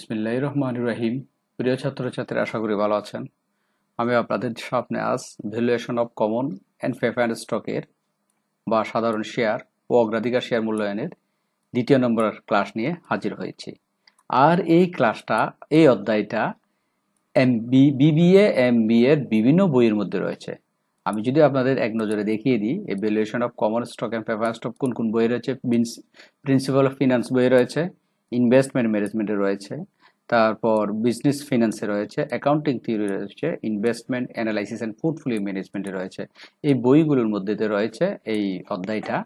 বিসমিল্লাহির রহমানির রহিম। প্রিয় ছাত্রছাত্রী, আশা করি ভালো আছেন। আমি আপনাদের সামনে আজ valuation of common and preference স্টকের বা সাধারণ শেয়ার ও অগ্রাধিকার শেয়ার মূল্যায়নের দ্বিতীয় নম্বর ক্লাস নিয়ে হাজির হয়েছি। আর এই ক্লাসটা, এই অধ্যায়টা বিবিএ এমবিএ এর বিভিন্ন বইয়ের মধ্যে রয়েছে। আমি যদি আপনাদের এক নজরে দেখিয়ে দিই, এই valuation of common stock and preference stock কোন কোন বই রয়েছে। প্রিন্সিপাল অফ ফিনান্স বই রয়েছে, ইনভেস্টমেন্ট ম্যানেজমেন্টে রয়েছে, তারপর বিজনেস ফিনান্সে রয়েছে, অ্যাকাউন্টিং থিওরি রয়েছে, ইনভেস্টমেন্ট অ্যানালাইসিস অ্যান্ড পোর্টফোলিও ম্যানেজমেন্টে রয়েছে। এই বইগুলোর মধ্যে রয়েছে এই অধ্যায়টা।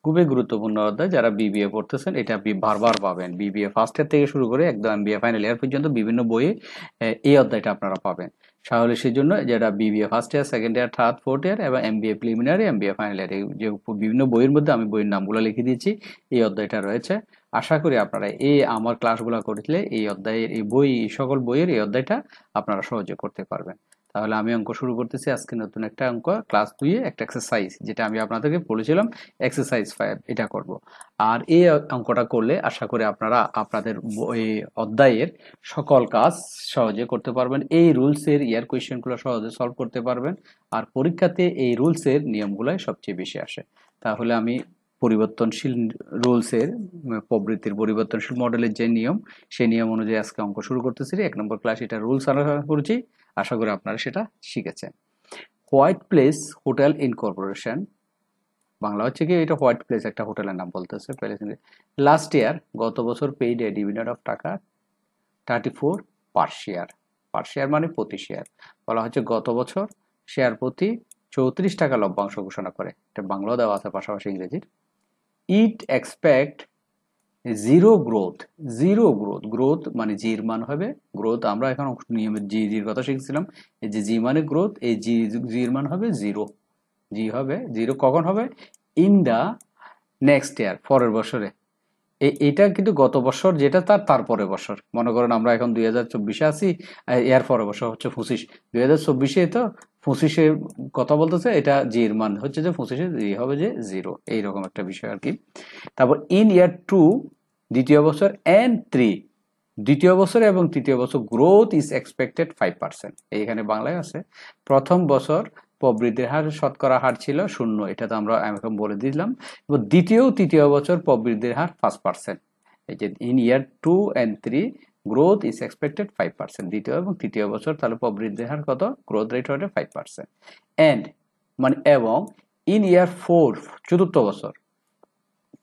খুবই গুরুত্বপূর্ণ অধ্যায়। যারা বিবিএ পড়তেছেন এটা আপনি বারবার পাবেন। বিবিএ ফার্স্ট ইয়ার থেকে শুরু করে একদম এমবিএ ফাইনাল ইয়ার পর্যন্ত বিভিন্ন বইয়ে এই অধ্যায়টা আপনারা পাবেন। তাহলে সেই জন্য যেটা BBA first year, second year, third, fourth year এবং MBA preliminary, MBA final year, যে বিভিন্ন বইয়ের মধ্যে আমি বইয়ের নামগুলো লিখে দিয়েছি, এই অধ্যায়টা রয়েছে। আশা করি আপনারা এই আমার ক্লাসগুলো করলে এই অধ্যায়ের এই সকল বইয়ের এই অধ্যায়টা আপনারা সহজে করতে পারবেন। তাহলে আমি অঙ্ক শুরু করতেছি। আজকে নতুন একটা অঙ্ক, ক্লাস 2 এ একটা এক্সারসাইজ, যেটা আমি আপনাদেরকে বলেছিলাম এক্সারসাইজ 5, এটা করব। আর এই অঙ্কটা করলে আশা করি আপনারা আপনাদের এই অধ্যায়ের সকল কাজ সহজে করতে পারবেন। এই রুলসের ইয়ার কোয়েশ্চেনগুলো সহজে সলভ করতে পারবেন। আর পরীক্ষাতে এই রুলসের নিয়মগুলাই সবচেয়ে বেশি আসে। তাহলে আমি পরিবর্তনশীল রুলসের, প্রবৃত্তির পরিবর্তনশীল মডেলের যে নিয়ম, সেই নিয়ম অনুযায়ী আজকে অঙ্ক শুরু করতেছি। 1 নম্বর ক্লাস এটা রুলস আলোচনা করেছি। আশা করি আপনারা সেটা শিখেছেন। White place hotel incorporation, Bangla হচ্ছে কি, এটা হোয়াইট প্লেস একটা হোটেলের নাম বলতেছে। লাস্ট ইয়ার, গত বছর, পেইড এ ডিভিডেন্ড অফ টাকা 34 পার শেয়ার। পার শেয়ার মানে প্রতি শেয়ার। বলা হচ্ছে গত বছর শেয়ার প্রতি 34 টাকা লভ্যাংশ ঘোষণা করে। এটা বাংলাও দেওয়া আছে, পাশাপাশি ইংরেজির। It expect zero growth. Zero growth, growth মানে জির মান হবে গ্রোথ। আমরা এখন নিয়মিত জির কথা শিখছিলাম। এই যে জি মানে গ্রোথ, এই জির মান হবে জিরো। জি হবে জিরো কখন হবে? ইন দা নেক্সট ইয়ার, পরের বছরে। এটা কিন্তু গত বছর যেটা তারপরের বছর। মনে করেন আমরা এখন 2024-এ আছি, এর পরের বছর হচ্ছে 25। 2024-এ তো 25-এর কথা বলতেছে, এটা জির মান হচ্ছে যে 25-এ জি হবে যে জিরো, এইরকম একটা বিষয় আর কি। তারপর ইন ইয়ার 2, দ্বিতীয় বছর, এন্ড 3, দ্বিতীয় বছর এবং তৃতীয় বছর, গ্রোথ ইজ এক্সপেক্টেড 5%। এইখানে বাংলায় আছে। প্রথম বছর প্রবৃদ্ধির হার, শতকরা হার ছিল 0, এটা তো আমরা এখন বলে দিলাম। এবং দ্বিতীয় তৃতীয় বছর প্রবৃদ্ধির হার 5%। এই যে in year 2 and 3 growth is expected 5%, দ্বিতীয় এবং তৃতীয় বছর তাহলে প্রবৃদ্ধির হার কত? গ্রোথ রেট হবে 5%। এন্ড মানে এবং ইন ইয়ার 4, চতুর্থ বছর,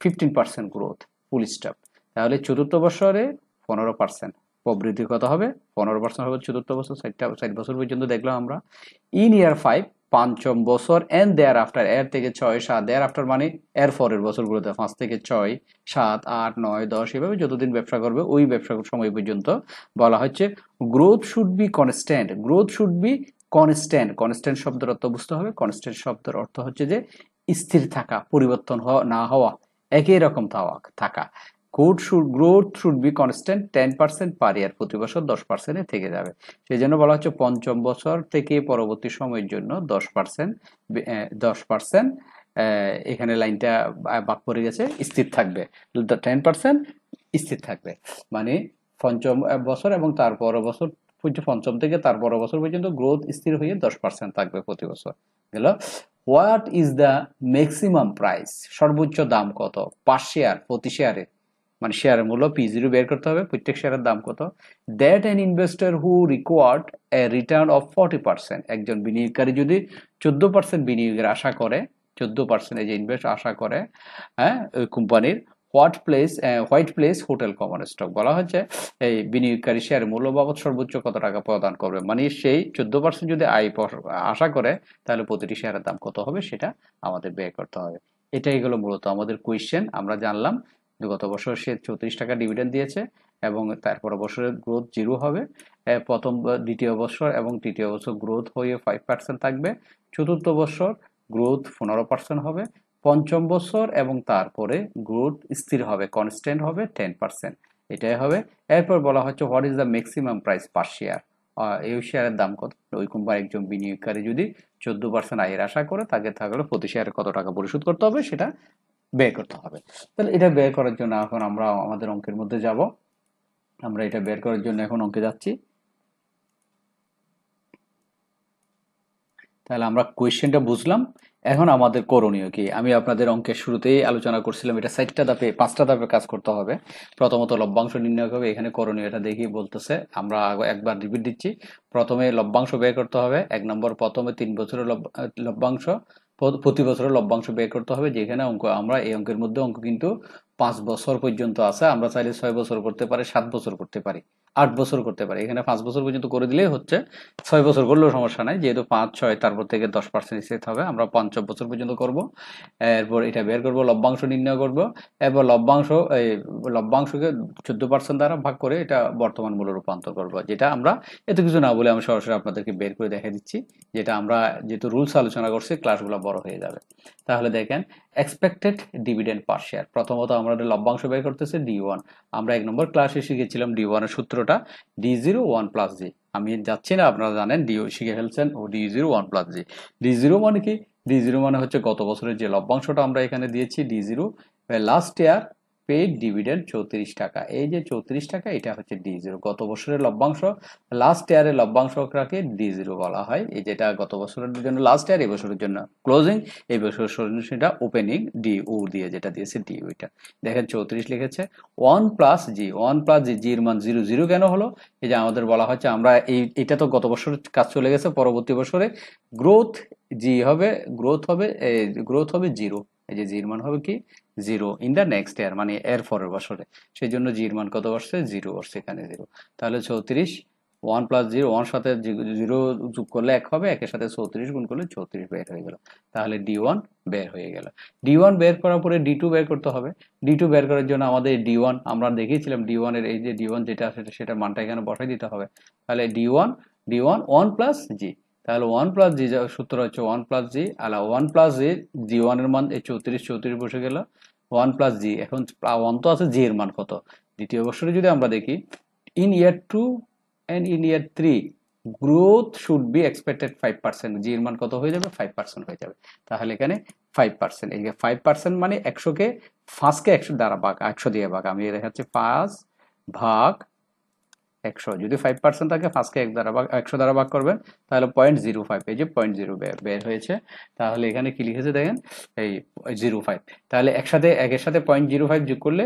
15% গ্রোথ, ফুল স্টপ। তাহলে চতুর্থ বছরে 15% প্রবৃদ্ধি কত হবে? 15% হবে চতুর্থ বছর। 60 বছর পর্যন্ত দেখলাম আমরা। ইন ইয়ার 5, পঞ্চম বছর, এন্ড দেয়ার আফটার, এর থেকে 6, 7, দেয়ার আফটার মানে এর পরের বছরগুলোতে, 5 থেকে 6, 7, 8, 9, 10, এভাবে যতদিন ব্যবসা করবে ওই ব্যবসা সময় পর্যন্ত বলা হচ্ছে growth should be constant. Growth should be constant. Constant শব্দের অর্থ বুঝতে হবে। কনস্ট্যান্ট শব্দের অর্থ হচ্ছে যে স্থির থাকা, পরিবর্তন না হওয়া, একই রকম থাকা। গ্রোথ শুড বি কনস্ট্যান্ট 10% পার ইয়ার, প্রতি বছর 10% থেকে যাবে। সেই জন্য বলা হচ্ছে পঞ্চম বছর থেকে পরবর্তী সময়ের জন্য 10%, 10% এখানে লাইনটা বাদ পড়ে গেছে, স্থির থাকবে। 10% স্থির থাকবে মানে পঞ্চম বছর এবং তার পরের বছর, পঞ্চম থেকে তার পরের বছর পর্যন্ত গ্রোথ স্থির হয়ে 10% থাকবে প্রতি বছর। গেল। What is the maximum price, সর্বোচ্চ দাম কত পার শেয়ার, প্রতি শেয়ারে, মানে শেয়ারের মূল্য P0 বের করতে হবে, প্রত্যেক শেয়ারের দাম কত। That an investor who required A return of 40%, একজন বিনিয়োগকারী যদি 14% বিনিয়োগের আশা করে, 14% যে ইনভেস্ট আশা করে, হ্যাঁ, ওই কোম্পানির white place hotel common stock, বলা হচ্ছে এই বিনিয়োগকারী শেয়ার মূল্য বাবদ সর্বোচ্চ কত টাকা প্রদান করবে। মানে সেই 14% যদি আশা করে, তাহলে প্রতিটি শেয়ারের দাম কত হবে সেটা আমাদের বের করতে হবে। এটাই হলো মূলত আমাদের কোয়েশ্চেন। আমরা জানলাম গত বছর সে 34 টাকা ডিভিডেন্ড দিয়েছে এবং তারপর বছরের গ্রোথ জিরো হবে। দ্বিতীয় বছর এবং তৃতীয় বছর গ্রোথ হয়ে 5% থাকবে। চতুর্থ বছর গ্রোথ 15% হবে। পঞ্চম বছর এবং তারপরে গ্রোথ স্থির হবে, কনস্ট্যান্ট হবে 10%, এটাই হবে। এরপর বলা হচ্ছে what is the maximum price per share, এই শেয়ারের দাম কত। ওই কোম্পানি একজন বিনিয়োগকারী যদি 14% আয়ের আশা করে, তাহলে প্রতি শেয়ারে কত টাকা পরিশোধ করতে হবে সেটা বের করতে হবে। তাহলে এটা বের করার জন্য এখন আমরা আমাদের অঙ্কের মধ্যে যাব। আমরা এটা বের করার জন্য এখন অঙ্কে যাচ্ছি। তাহলে আমরা কোয়েশ্চেনটা বুঝলাম। এখন আমাদের করণীয় কি? আমি আপনাদের অঙ্কের শুরুতেই আলোচনা করছিলাম, এটা 5টা ধাপে কাজ করতে হবে। প্রথমত লভ্যাংশ নির্ণয় হবে, এখানে করণীয় এটা দেখি বলতেছে, আমরা একবার রিপিট দিচ্ছি। প্রথমে লভ্যাংশ বের করতে হবে। 1 নম্বর, প্রথমে 3 বছরের লভ্যাংশ, প্রতি বছরের লভ্যাংশ বের করতে হবে। যেখানে অঙ্ক, আমরা এই অঙ্কের মধ্যে অঙ্ক কিন্তু 5 বছর পর্যন্ত আছে। আমরা চাইলে 6 বছর করতে পারি, 7 বছর করতে পারি, 8 বছর করতে পারি। এখানে 5 বছর পর্যন্ত করে দিলেই হচ্ছে। 6 বছর করলেও সমস্যা নাই, যেহেতু 5, 6 তারপর থেকে 10% স্থির হবে। আমরা 5 বছর পর্যন্ত করব। এরপর এটা বের করব, লভ্যাংশ নির্ণয় করব। এরপর লভ্যাংশকে 14% দ্বারা ভাগ করে এটা বর্তমান মূল্যে রূপান্তর করব। যেটা আমরা এত কিছু না বলে আমি সরাসরি আপনাদেরকে বের করে দেখে দিচ্ছি। যেটা আমরা যেহেতু রুলস আলোচনা করছি, ক্লাসগুলো বড় হয়ে যাবে। তাহলে দেখেন, এক্সপেক্টেড ডিভিডেন্ড পার শেয়ার। প্রথমত আমরা লভ্যাংশ বের করতেছি D1। আমরা 1 নম্বর ক্লাসে শিখেছিলাম D1 এর সূত্রটা D0 1 প্লাস জি। আমি যাচ্ছি না, আপনারা জানেন, ডিও শিখে ফেলছেন। ও D0 1 প্লাস জি। D0 মানে কি? D0 মানে হচ্ছে গত বছরের যে লভ্যাংশটা আমরা এখানে দিয়েছি D0, last year paid dividend 34 টাকা। এই যে 34 টাকা, এটা হচ্ছে D0 গত বছরের লভ্যাংশ। লাস্ট ইয়ারের লভ্যাংশটাকে D0 বলা হয়। এই যেটা গত বছরের জন্য লাস্ট ইয়ার, এই বছরের জন্য ক্লোজিং, এই বছরের সেটা ওপেনিং DO দিয়ে, যেটা দিয়েছে D ওইটা। দেখেন 34 লিখেছে। 1 প্লাস জি, 1 প্লাস জি, জির মান 0 0 কেন হলো? এই যে আমাদের বলা হচ্ছে, আমরা এটা তো গত বছর কাজ চলে গেছে, পরবর্তী বছরে গ্রোথ জি হবে, গ্রোথ হবে 0। এই যে জির মান হবে কি 0 ইন দ্য নেক্সট ইয়ার, মানে এর পরের বছরে। সেই জন্য জির মান কত বসছে? 0 বসছে এখানে 0। তাহলে 34, 1 প্লাস 0, 1 সাথে 0 যোগ করলে 1 হবে, 1 এর সাথে 34 গুণ করলে 34 বের হয়ে গেল। তাহলে D1 বের হয়ে গেল। D1 বের করার পরে D2 বের করতে হবে। D2 বের করার জন্য আমাদের D1 আমরা দেখিয়েছিলাম, D1 এর এই যে D1 যেটা আছে সেটা মানটা এখানে বসাই দিতে হবে। তাহলে D1 1 প্লাস জি। তাহলে 1 প্লাস জি, সূত্র হচ্ছে 1 প্লাস জি, আলা 1 প্লাস জি, D1 এর মান এই 34 বসে গেল। 1 প্লাস জি, এখন 1 তো আছে, জি এর মান কত? দ্বিতীয় বছরে যদি আমরা দেখি, in year 2 and in year 3 growth should be expected 5%। জি এর মান কত হয়ে যাবে? 5% হয়ে যাবে। তাহলে এখানে 5%, এই যে 5% মানে 100কে 5কে 100 দ্বারা ভাগ, 100 দিয়ে ভাগ। আমি দেখাচ্ছি 5 ভাগ 100। যদি 5% থাকে 5কে 100 দ্বারা ভাগ করবেন, তাহলে 0.05, এই যে 0.0 বের হয়েছে। তাহলে এখানে কি লিখেছে দেখেন, এই 05। তাহলে একসাথে, একের সাথে 0.05 যোগ করলে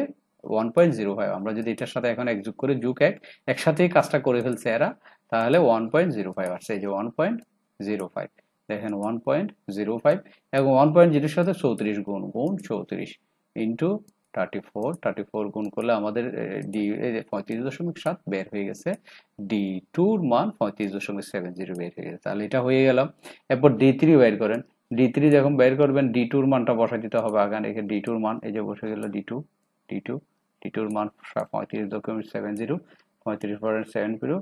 1.05। আমরা যদি এটার সাথে এখন এক যোগ করে, যোগ এক, একসাথেই কাজটা করে ফেলছে এরা। তাহলে 1.05 আসছে, এই যে 1.05। দেখেন 1.05, এবং 1.0 সাথে 34 গুণ 34 ইন্টু 34 গুণ করলে আমাদের ডি 35.7 বের হয়ে গেছে। D2 মান 35.70 বের হয়ে গেছে। তাহলে এটা হয়ে গেল। এরপর D3 বের করেন। D3 যখন বের করবেন, D2 মানটা বসাই দিতে হবে আগে। এখানে D2 মান এই যে বসে গেল, D2 মান 35.70, 35.70,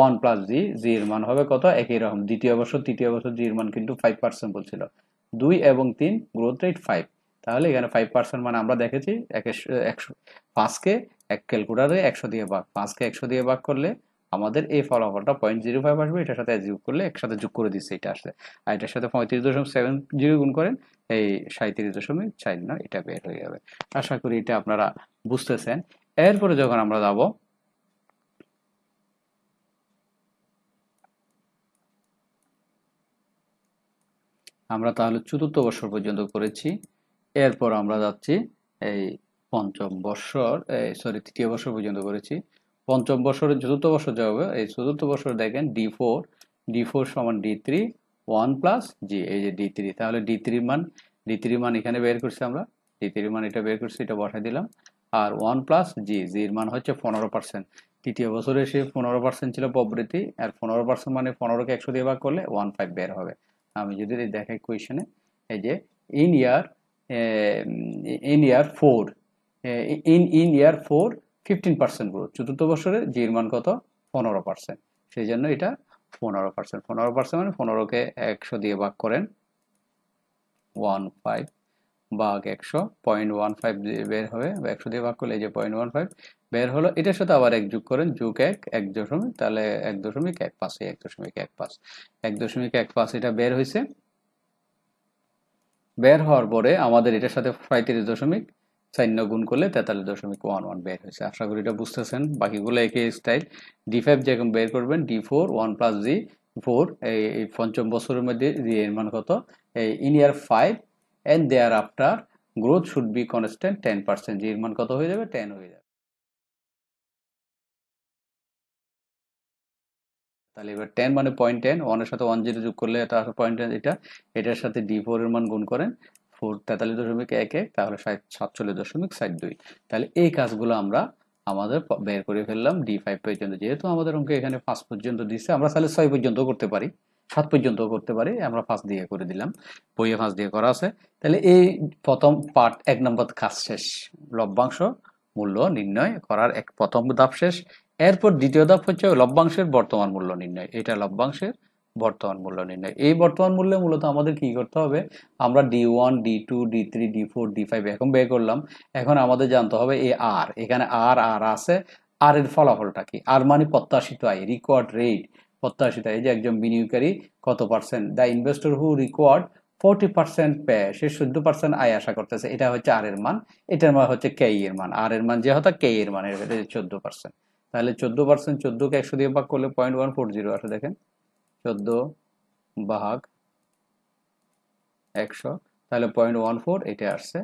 1 প্লাস জি, জি এর মান হবে কত? একই রকম। তৃতীয় বছর জি এর মান কিন্তু 5% বলছিল। 2 এবং 3 গ্রোথ রেট 5। তাহলে এখানে 5% মানে আমরা দেখেছি 5কে এক ক্যালকুলেটারে 100 দিয়ে ভাগ, 5কে 100 দিয়ে ভাগ করলে আমাদের এই ফলাফলটা 0.05 আসবে। এটার সাথে যোগ করলে, একসাথে যোগ করে দিচ্ছে, এটা আসছে। আর এটার সাথে 35.70 গুণ করেন, এই 37.49, এটা বের হয়ে যাবে। আশা করি এটা আপনারা বুঝতেছেন। এরপরে যখন আমরা যাব, আমরা তাহলে চতুর্থ বর্ষ পর্যন্ত করেছি। এরপর আমরা যাচ্ছি এই পঞ্চম বর্ষর, তৃতীয় বর্ষ পর্যন্ত করেছি। পঞ্চম বর্ষের চতুর্থ বর্ষ যা হবে, এই চতুর্থ বর্ষর দেখেন D4 সমান D3, 1 প্লাস জি, এই যে D3। তাহলে D3 মান এখানে বের করছি আমরা। D3 মান এটা বের করছি, এটা বসাই দিলাম। আর 1 প্লাস জি, জির মান হচ্ছে 15%। তৃতীয় বছরে সে 15% ছিল প্রবৃদ্ধি, আর 15% মানে 15কে 100 দিয়ে ভাগ করলে 15 বের হবে। আমি যদি দেখাই কোয়েশনে, এই যে in year in year four in year 15% growth. চতুর্থ বছরে জির মান কত? 15%। সেই জন্য এটা 15%। 15% মানে 15কে 100 দিয়ে ভাগ করেন, 15 ভাগ 100, 0.15 বের হবে। 100 দিয়ে ভাগ করলে এই যে 0.15 বের হলো। এটার সাথে আবার এক যোগ করেন, যোগ 1 দশমিক, তাহলে 1.15, 1.15 এটা বের হয়েছে। বের হওয়ার পরে আমাদের এটার সাথে 35.70 4 গুণ করলে 43.11 বের হয়েছে। আশা করি এটা বুঝতেছেন। বাকিগুলো একই স্টাইল। D5 যেরকম বের করবেন, D4 1 প্লাস G4, এই পঞ্চম বছরের মধ্যে জি এর মান কত, এই in year 5 and thereafter growth should be constant 10%, G এর মান কত হয়ে যাবে, 10 হয়ে যাবে। তাহলে এবার 10 মানে 0.10, 1 এর সাথে 10 যোগ করলে এটা আসলে 0.10, এটার সাথে D4 এর মান গুণ করেন 43.11, তাহলে 47.72। তাহলে এই কাজগুলো আমরা আমাদের বের করে ফেললাম D5 পর্যন্ত। যেহেতু আমাদের অঙ্কে এখানে 5 পর্যন্ত দিচ্ছে, আমরা তাহলে 6 পর্যন্ত করতে পারি, 7 পর্যন্ত করতে পারি, আমরা 5 দিয়ে করে দিলাম, বইয়ে 5 দিয়ে করা আছে। তাহলে এই প্রথম পার্ট 1 নম্বর কাজ শেষ, লভ্যাংশ মূল্য নির্ণয় করার প্রথম ধাপ শেষ। এরপর দ্বিতীয় ধাপ হচ্ছে লভ্যাংশের বর্তমান মূল্য নির্ণয়। এটা লভ্যাংশের বর্তমান মূল্য নির্ণয়। এই বর্তমান মূল্যে মূলত আমাদের কি করতে হবে, আমরা D1 D2 D3 D4 D5 এখন বের করলাম। এখন আমাদের জানতে হবে এই আর, এখানে আর আর আছে, আর এর ফলাফলটা কি, আর মানে প্রত্যাশিত আয়, রিকোয়ার্ড রেট, প্রত্যাশিত আয়। এই যে একজন বিনিয়োগকারী কত percent, the investor who required 40% পে, সে 14% আয় আশা করতেছে, এটা হচ্ছে আর এর মান। এটার মান হচ্ছে কে এর মান, আর এর মান যেহেতু কে এর মান, এর 14%। তাহলে 14%, 14কে 100 দিয়ে ভাগ করলে 0.140 আসে, দেখেন 14 ভাগ 100, তাহলে 0.14 এটা আসছে।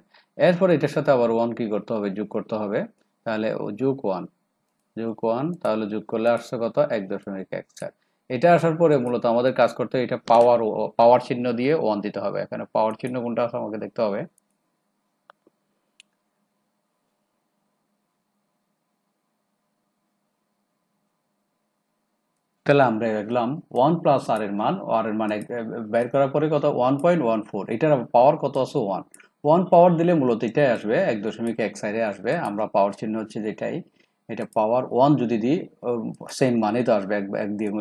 এরপর এটার সাথে আবার 1 কি করতে হবে, যোগ করতে হবে। তাহলে যোগ 1, যোগ 1, তাহলে যোগ করলে আসছে কত, 1.14। এটা আসার পরে মূলত আমাদের কাজ করতে হবে, এটা পাওয়ার, পাওয়ার চিহ্ন দিয়ে 1 দিতে হবে। এখানে পাওয়ার চিহ্ন কোনটা আছে আমাকে দেখতে হবে। তাহলে আমরা লিখলাম 1 প্লাস আর এর মান, আর এর মান বের করার পরে কত, 1.14, এটার পাওয়ার কত আছে, 1। 1 পাওয়ার দিলে মূলত এটাই আসবে, 1.1 সাইডে আসবে। আমরা পাওয়ার চিহ্ন হচ্ছে যেটাই, এটা পাওয়ার 1 যদি দিই, সেম মানই তো আসবে, এক দিয়ে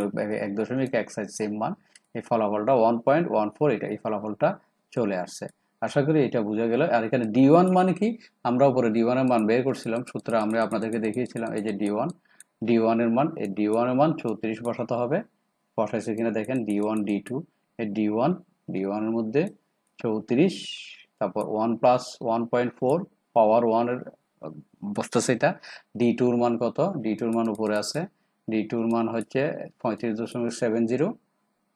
1.1 সাইড সেম মান। এই ফলাফলটা 1.14, এটা এই ফলাফলটা চলে আসছে। আশা করি এটা বোঝা গেল। আর এখানে D1 মানে কি, আমরা উপরে D1 এর মান বের করছিলাম, সূত্র আমরা আপনাদেরকে দেখিয়েছিলাম। এই যে D1, D1 এর মান, এই D1 এর মান 34 বসাতে হবে। বসাইছে কিনা দেখেন, D1 D2, এই D1, D1 এর মধ্যে 34, তারপর 1 প্লাস 1.4 পাওয়ার 1 এর বসতেছে এটা। D2 এর মান কত, D2 এর মান উপরে আছে, D2 এর মান হচ্ছে 35.70,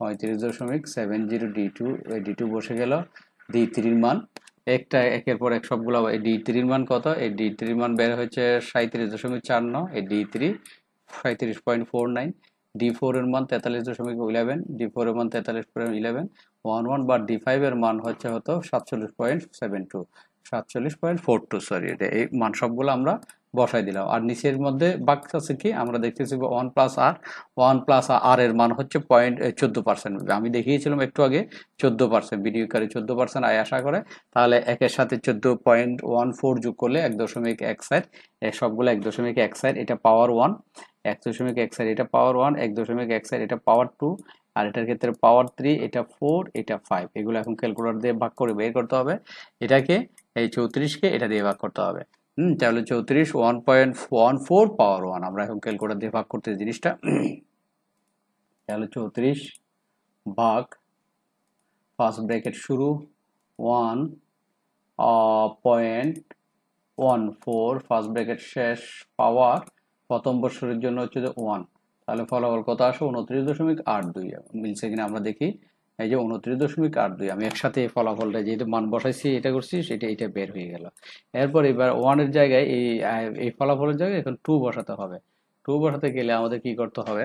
35.70 D2, এই D2 বসে গেল। D3 এর মান, একটা একের পর এক সবগুলো, এই D3 এর মান কত, এই D3 এর মান বের হচ্ছে 37.49, এই D3 37.49। D4 এর মান 43.11, D4 এর মান 43.11, 11, বা D5 এর মান হচ্ছে 47.72, 47.42, সরি, এটা এই মান সবগুলো আমরা বসাই দিলাম। আর নিচের মধ্যে বাকি আছে কি, আমরা দেখতেছি 1 প্লাস আর, 1 প্লাস আর এর মান হচ্ছে 14%। আমি দেখিয়েছিলাম একটু আগে, 14%, বিনিয়োগকারী 14% আয় আশা করে। তাহলে একের সাথে 14.14 যোগ করলে 1.1 সবগুলো 1.1, এটা পাওয়ার 1, 1.1, এটা পাওয়ার 1, 1.1, এটা পাওয়ার 2, আর এটার ক্ষেত্রে পাওয়ার 3, এটা 4, এটা 5। এগুলো এখন ক্যালকুলেটর দিয়ে ভাগ করে বের করতে হবে। এটাকে, এই 34কে এটা দিয়ে ভাগ করতে হবে। তাহলে 34 1.14 পাওয়ার 1, আমরা এখন ক্যালকুলেটর দিয়ে ভাগ করতে জিনিসটা। তাহলে 34 ভাগ, ফার্স্ট ব্র্যাকেট শুরু, 1.14, ফার্স্ট ব্র্যাকেট শেষ, পাওয়ার প্রথম বছরের জন্য হচ্ছে যে 1। তাহলে ফলাফল কত আসে, 29.82। মিলছে কিনা আমরা দেখি, এই যে 29.82। আমি একসাথে এই ফলাফলটা যেহেতু মান বসাইছি, এটা করছি, সেটা এটা বের হয়ে গেল। এরপর এবার 1 এর জায়গায়, এই ফলাফলের জায়গায় এখন 2 বসাতে হবে। 2 বসাতে গেলে আমাদের কি করতে হবে,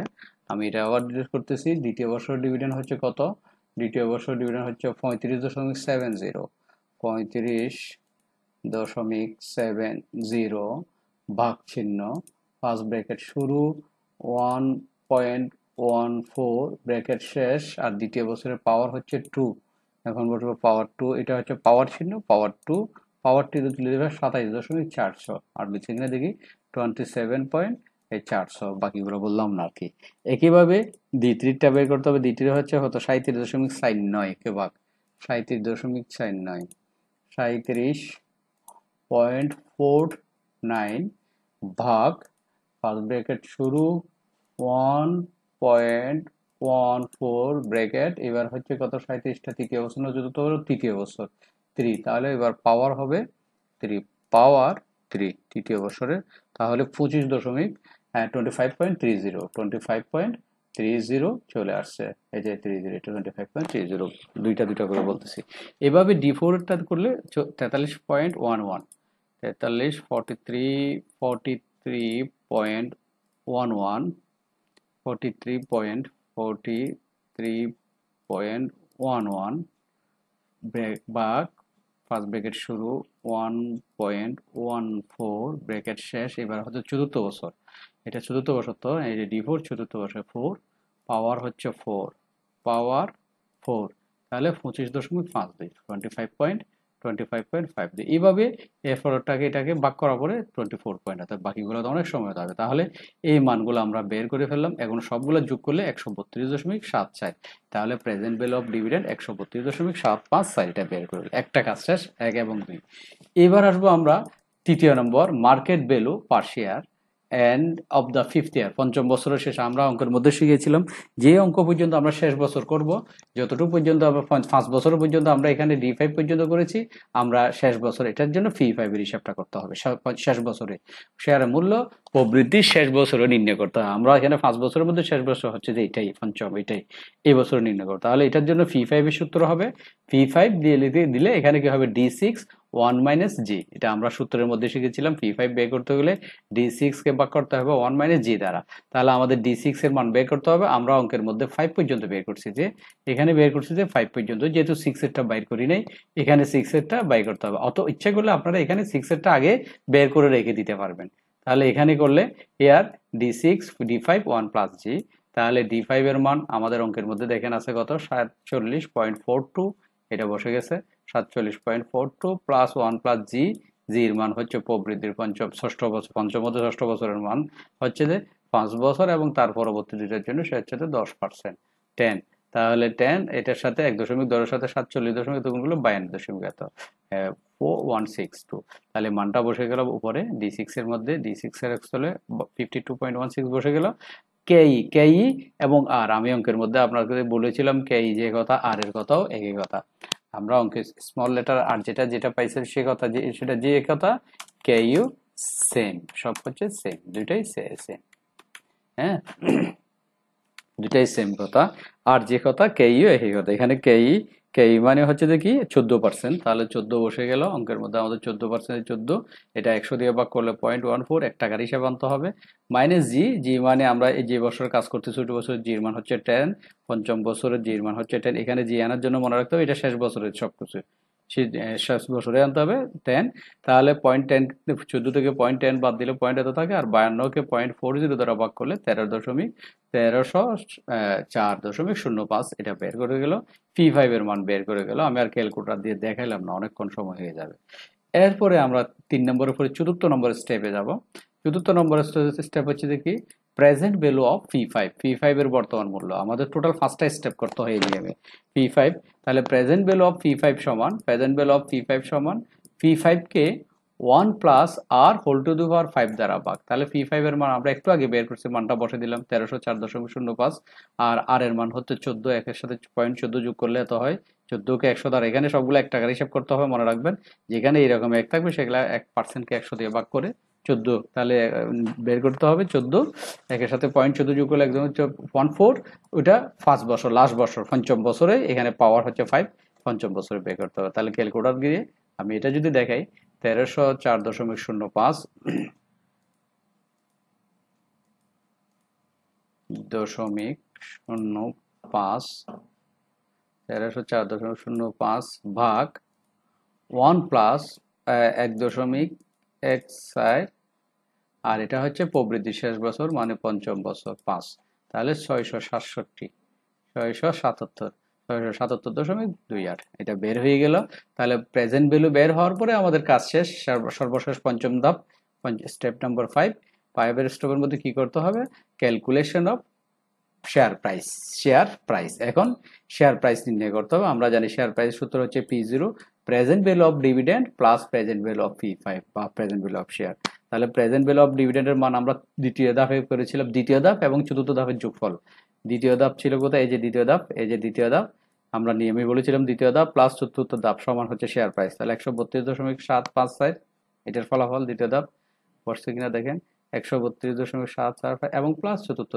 আমি এটা আবার ডিলিট করতেছি। দ্বিতীয় বছর ডিভিডেন্ড হচ্ছে কত, দ্বিতীয় বছর ডিভিডেন্ড হচ্ছে 35.70, 35.70, ভাগ চিহ্ন, ফার্স্ট ব্র্যাকেট শুরু, 1.14 ব্র্যাকেট শেষ, আর দ্বিতীয় বছরের পাওয়ার হচ্ছে 2। এখন বলবো পাওয়ার 2, এটা হচ্ছে পাওয়ার চিহ্ন, পাওয়ার 2, পাওয়ার 2 তুলে দেবে 27.400, আর বেশি কিনা দেখি 27.400। বাকিগুলো বললাম না আর কি। একইভাবে দ্বিতীয়টা বের করতে হবে। দ্বিতীয় হচ্ছে 37.49 কে ভাগ 37.49, 37.49 ভাগ, ফার্স্ট ব্র্যাকেট শুরু, 1.14 ব্র্যাকেট, এবার হচ্ছে কত, 37টা তৃতীয় বছর না চতুর্থ বছর, তৃতীয় বছর 3, তাহলে এবার পাওয়ার হবে 3। পাওয়ার 3 তৃতীয় বছরের, তাহলে 25.30 চলে আসছে। এই যে 30 এটা 25.30, দুইটা করে বলতেছি। এভাবে D4টা করলে 43.11, 43 43.11 ভাগ ফার্স্ট ব্র্যাকেট শুরু 1.14 ব্র্যাকেট শেষ। এবার হচ্ছে চতুর্থ বছর, এটা চতুর্থ বছর, তো এই যে D4 চতুর্থ বছর, 4 পাওয়ার হচ্ছে 4 পাওয়ার 4, তাহলে 25.52, 25.52। এইভাবে এরপরটাকে এটাকে ভাগ করার পরে 24 পয়েন্ট, অর্থাৎ বাকিগুলো তো অনেক সময় হবে। তাহলে এই মানগুলো আমরা বের করে ফেললাম। এখন সবগুলো যোগ করলে 132.74, তাহলে প্রেজেন্ট ভ্যালু অফ ডিভিডেন্ড 132.75, এটা বের করে একটা কাজ শেষ, 1 এবং 2। এবার আসবো আমরা তৃতীয় number, market value per share end of the fifth year. পঞ্চম বছরের শেষে আমরা অঙ্কের মধ্যে শিখেছিলাম যে অঙ্ক পর্যন্ত আমরা শেষ বছর করব, যতটুকু পর্যন্ত আমরা 5 বছর পর্যন্ত আমরা এখানে D5 পর্যন্ত করেছি, আমরা শেষ বছর এটার জন্য P5 এর হিসাবটা করতে হবে। শেষ বছরে শেয়ারের মূল্য প্রবৃদ্ধির শেষ বছরে নির্ণয় করতে হবে। আমরা এখানে 5 বছরের মধ্যে শেষ বছর হচ্ছে যে এটাই পঞ্চম, এটাই এই বছর নির্ণয় করতে। তাহলে এটার জন্য P5 এর সূত্র হবে, P5 দিলে এখানে কি হবে, D6 1 মাইনাস জি। এটা আমরা সূত্রের মধ্যে শিখেছিলাম, P5 বের করতে হলে D6 কে ভাগ করতে হবে 1 মাইনাস জি দ্বারা। তাহলে আমাদের D6 এর মান বের করতে হবে। আমরা অঙ্কের মধ্যে 5 পর্যন্ত বের করছি, যে এখানে বের করছি যে 5 পর্যন্ত, যেহেতু 6 এরটা বাইর করি নাই, এখানে 6 এরটা বাইর করতে হবে। অত ইচ্ছা করলে আপনারা এখানে 6 এরটা আগে বের করে রেখে দিতে পারবেন। তাহলে এখানে করলে এর D6 D5 1 প্লাস জি, তাহলে D5 এর মান আমাদের অঙ্কের মধ্যে দেখেন আছে কত, 47.42, এটা বসে গেছে 47.42 প্লাস 1 প্লাস জি, জির মান হচ্ছে প্রবৃদ্ধির ষষ্ঠ বছর, পঞ্চম হতে ষষ্ঠ বছরের মান হচ্ছে যে 5 বছর, এবং তার পরবর্তী দুইটার জন্য সে হচ্ছে 10%, 10। তাহলে 10 এটার সাথে 1.10 সাথে 47 গুণ করলে 42.4162, তাহলে মানটা বসে গেল উপরে D6 এর মধ্যে, D6 এর হলে 52.16 বসে গেল। কেই এবং আর, আমি অঙ্কের মধ্যে আপনাকে বলেছিলাম কেই যে কথা, আর এর কথাও একই কথা। আমরা অঙ্কে স্মল লেটার আর যেটা পাইছে সে কথা, যে সেটা যে কথা, কে ইউ সেম, সব হচ্ছে সেম, দুইটাই সেম, হ্যাঁ দুটাই সেম কথা। আর যে কথা কে ইউ একই কথা। এখানে কেই মানে হচ্ছে যে কি 14%, তাহলে 14 বসে গেল অঙ্কের মধ্যে আমাদের 14%, 14 এটা 100 দিয়ে ভাগ করলে 0.14, 1 টাকার হিসাবে আনতে হবে। মাইনাস জি মানে আমরা এই যে বছর কাজ করতেছি ওই বছরের জির মান হচ্ছে 10, পঞ্চম বছরের জির মান হচ্ছে 10। এখানে জি আনার জন্য মনে রাখতে হবে এটা শেষ বছরের সবকিছু, শেষ বছরে আনতে হবে 10। তাহলে 0.10, 14 থেকে 0.10 বাদ দিলে পয়েন্ট এত থাকে, আর 52কে 0.40 দ্বারা ভাগ করলে 13.04.05 এটা বের করে গেল, P5 এর মান বের করে গেল। আমি আর ক্যালকুলেটর দিয়ে দেখাইলাম না, অনেকক্ষণ সময় হয়ে যাবে। এরপরে আমরা 3 নম্বরের পরে চতুর্থ নম্বর স্টেপে যাব। চতুর্থ নম্বর স্টেপ হচ্ছে দেখি প্রেজেন্ট ভ্যালু অফ P5 এর বর্তমান মূল্য। আমাদের টোটাল 5টা স্টেপ করতে হয় এই নিয়মে। P5, তাহলে প্রেজেন্ট ভ্যালু অফ P5 সমান, প্রেজেন্ট ভ্যালু অফ P5 সমান P5 কে 1 প্লাস আর হোল টু দি পাওয়ার 5 দ্বারা ভাগ। তাহলে P5 এর মান আমরা একটু আগে বের করছি, মানটা বসে দিলাম 1304.05, আর এর মান হচ্ছে 14, একের সাথে 0.14 যোগ করলে এত হয় 14 কে 100 দ্বারা, এখানে সবগুলো 1 টাকার হিসাব করতে হবে, মনে রাখবেন যেখানে এইরকম 1 থাকবে সেগুলা 1%কে 100 দিয়ে ভাগ করে 14, তাহলে বের করতে হবে 14, একের সাথে 0.14 যোগ করলে একদম হচ্ছে 14, ওইটা 5 বছর, লাস্ট বছর পঞ্চম বছরে, এখানে পাওয়ার হচ্ছে 5, পঞ্চম বছরে বের করতে হবে। তাহলে ক্যালকুলেটর দিয়ে আমি এটা যদি দেখাই 1304.05 1304.05 ভাগ 1 প্লাস 1.14, আর এটা হচ্ছে প্রবৃদ্ধি শেষ বছর মানে পঞ্চম বছর 5, তাহলে 677.28, এটা বের হয়ে গেল। তাহলে প্রেজেন্ট ভ্যালু বের হওয়ার পরে আমাদের কাজ শেষ, সর্বশেষ পঞ্চম ধাপ, স্টেপ নাম্বার 5। 5 এর স্টেপের মধ্যে কি করতে হবে, ক্যালকুলেশন অফ শেয়ার প্রাইস। এখন শেয়ার প্রাইস নির্ণয় করতে হবে। আমরা জানি শেয়ার প্রাইস সূত্র হচ্ছে P0, present value of dividend plus present value of P5 বা প্রেজেন্ট ভ্যালু অফ শেয়ার। তাহলে প্রেজেন্ট ভ্যালু অফ ডিভিডেন্ডের মান আমরা দ্বিতীয় ধাপে করেছিলাম, দ্বিতীয় ধাপ এবং চতুর্থ ধাপের যোগফল। দ্বিতীয় ধাপ ছিল কোথায়, এই যে দ্বিতীয় ধাপ, এই যে দ্বিতীয় ধাপ, আমরা নিয়মে বলেছিলাম দ্বিতীয় ধাপ প্লাস চতুর্থ ধাপ সমান হচ্ছে শেয়ার প্রাইস। তাহলে 132.754 এটার ফলাফল দ্বিতীয় ধাপ বসছে কিনা দেখেন 132.745 এবং প্লাস চতুর্থ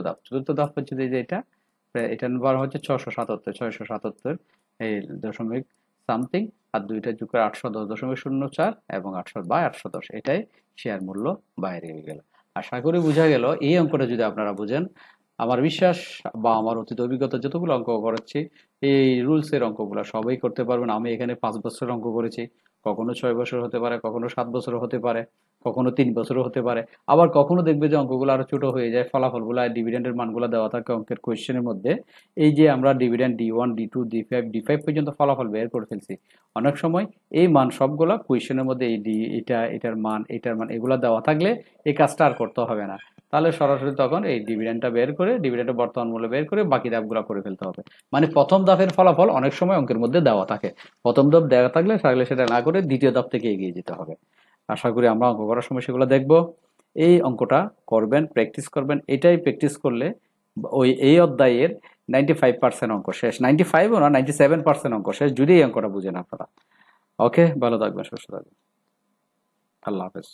ধাপ হচ্ছে যে এটা বার হচ্ছে 677 এই দশমিক সামথিং, আর দুইটা যোগ করে 810.04 এবং 800/810, এটাই শেয়ার মূল্য বাইরে হয়ে গেল। আশা করি বোঝা গেল। এই অঙ্কটা যদি আপনারা বুঝেন, আমার বিশ্বাস বা আমার অতীত অভিজ্ঞতা যতগুলো অঙ্ক করাচ্ছি, এই রুলস এর অঙ্কগুলো সবাই করতে পারবেন। আমি এখানে 5 বছর অঙ্ক করেছি, কখনো 6 বছর হতে পারে, কখনো 7 বছর হতে পারে, কখনো 3 বছরও হতে পারে। আবার কখনো দেখবে যে অঙ্কগুলো আরো ছোট হয়ে যায়, ফলাফলগুলো ডিভিডেন্ডের মানগুলো দেওয়া থাকে অঙ্কের কোয়েশ্চেনের মধ্যে। এই যে আমরা ডিভিডেন্ড D1 D2 D5 পর্যন্ত ফলাফল বের করে ফেলছি, অনেক সময় এই মান সবগুলা কোয়েশ্চেনের মধ্যে এই এটার মান এগুলা দেওয়া থাকলে এই কাজটা আর করতে হবে না। তাহলে সরাসরি তখন এই ডিভিডেন্ডটা বের করে, ডিভিডেন্ডের বর্তমান মূল্য বের করে বাকি ধাপগুলো করে ফেলতে হবে। মানে প্রথম ধাপের ফলাফল অনেক সময় অঙ্কের মধ্যে দেওয়া থাকে, প্রথম ধাপ দেওয়া থাকলে সেটা না করে দ্বিতীয় ধাপ থেকে এগিয়ে যেতে হবে। আশা করি আমরা অঙ্ক করার সময় সেগুলো দেখব। এই অঙ্কটা করবেন, প্র্যাকটিস করবেন। এটাই প্র্যাকটিস করলে এই অধ্যায়ের 95% অঙ্ক শেষ, 95ও না, 97% অঙ্ক শেষ যদি এই অঙ্কটা বুঝেন আপনারা। ওকে, ভালো থাকবেন, সুস্থ থাকবেন, আল্লাহ হাফেজ।